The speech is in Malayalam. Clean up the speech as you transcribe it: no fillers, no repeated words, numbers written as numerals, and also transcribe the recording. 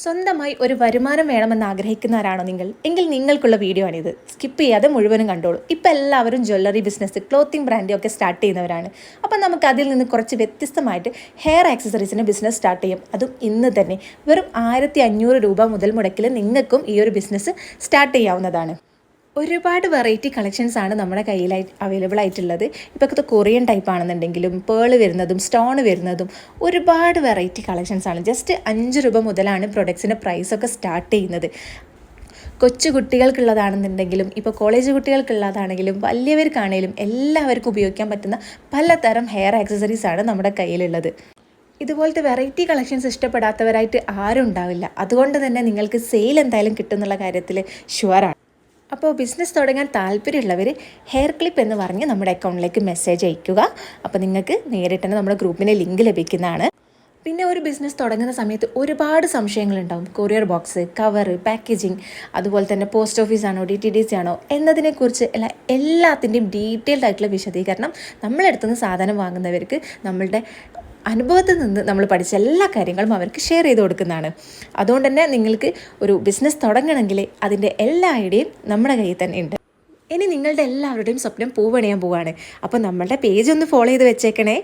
സ്വന്തമായി ഒരു വരുമാനം വേണമെന്ന് ആഗ്രഹിക്കുന്നവരാണോ നിങ്ങൾ എങ്കിൽ നിങ്ങൾക്കുള്ള വീഡിയോ ആണിത്. സ്കിപ്പ് ചെയ്യാതെ മുഴുവനും കണ്ടോളൂ. ഇപ്പം എല്ലാവരും ജ്വല്ലറി ബിസിനസ്, ക്ലോത്തിങ് ബ്രാൻഡും ഒക്കെ സ്റ്റാർട്ട് ചെയ്യുന്നവരാണ്. അപ്പം നമുക്ക് അതിൽ നിന്ന് കുറച്ച് വ്യത്യസ്തമായിട്ട് ഹെയർ ആക്സസറീസിൻ്റെ ബിസിനസ് സ്റ്റാർട്ട് ചെയ്യും. അതും ഇന്ന് തന്നെ വെറും 1500 രൂപ മുതൽ മുടക്കിൽ നിങ്ങൾക്കും ഈ ഒരു ബിസിനസ് സ്റ്റാർട്ട് ചെയ്യാവുന്നതാണ്. ഒരുപാട് വെറൈറ്റി കളക്ഷൻസ് ആണ് നമ്മുടെ കയ്യിലായി അവൈലബിൾ ആയിട്ടുള്ളത്. ഇപ്പോൾ കൊറിയൻ ടൈപ്പ് ആണെന്നുണ്ടെങ്കിലും പേള് വരുന്നതും സ്റ്റോൺ വരുന്നതും ഒരുപാട് വെറൈറ്റി കളക്ഷൻസ് ആണ്. ജസ്റ്റ് 5 രൂപ മുതലാണ് പ്രൊഡക്ട്സിൻ്റെ പ്രൈസൊക്കെ സ്റ്റാർട്ട് ചെയ്യുന്നത്. കൊച്ചു കുട്ടികൾക്കുള്ളതാണെന്നുണ്ടെങ്കിലും ഇപ്പോൾ കോളേജ് കുട്ടികൾക്കുള്ളതാണെങ്കിലും വലിയവർക്കാണെങ്കിലും എല്ലാവർക്കും ഉപയോഗിക്കാൻ പറ്റുന്ന പലതരം ഹെയർ ആക്സസറീസ് ആണ് നമ്മുടെ കയ്യിലുള്ളത്. ഇതുപോലത്തെ വെറൈറ്റി കളക്ഷൻസ് ഇഷ്ടപ്പെടാത്തവരായിട്ട് ആരും ഉണ്ടാവില്ല. അതുകൊണ്ട് തന്നെ നിങ്ങൾക്ക് സെയിൽ എന്തായാലും കിട്ടുന്നുള്ള കാര്യത്തിൽ ഷുവറാണ്. അപ്പോൾ ബിസിനസ് തുടങ്ങാൻ താല്പര്യമുള്ളവർ ഹെയർ ക്ലിപ്പ് എന്ന് പറഞ്ഞ് നമ്മുടെ അക്കൗണ്ടിലേക്ക് മെസ്സേജ് അയയ്ക്കുക. അപ്പോൾ നിങ്ങൾക്ക് നേരിട്ട് തന്നെ നമ്മുടെ ഗ്രൂപ്പിൻ്റെ ലിങ്ക് ലഭിക്കുന്നതാണ്. പിന്നെ ഒരു ബിസിനസ് തുടങ്ങുന്ന സമയത്ത് ഒരുപാട് സംശയങ്ങളുണ്ടാവും. കൊറിയർ ബോക്സ്, കവർ, പാക്കേജിങ്, അതുപോലെ തന്നെ പോസ്റ്റ് ഓഫീസാണോ DTDC ആണോ എന്നതിനെക്കുറിച്ച് എല്ലാത്തിൻ്റെയും ഡീറ്റെയിൽഡ് ആയിട്ടുള്ള വിശദീകരണം നമ്മളെടുത്തുനിന്ന് സാധനം വാങ്ങുന്നവർക്ക് നമ്മളുടെ അനുഭവത്തിൽ നിന്ന് നമ്മൾ പഠിച്ച എല്ലാ കാര്യങ്ങളും അവർക്ക് ഷെയർ ചെയ്ത് കൊടുക്കുന്നതാണ്. അതുകൊണ്ട് തന്നെ നിങ്ങൾക്ക് ഒരു ബിസിനസ് തുടങ്ങണമെങ്കിൽ അതിൻ്റെ എല്ലാ ഐഡിയയും നമ്മുടെ കയ്യിൽ തന്നെ ഉണ്ട്. ഇനി നിങ്ങളുടെ എല്ലാവരുടെയും സ്വപ്നം പൂവണിയാൻ പോവുകയാണ്. അപ്പോൾ നമ്മളുടെ പേജ് ഒന്ന് ഫോളോ ചെയ്ത് വെച്ചേക്കണേ.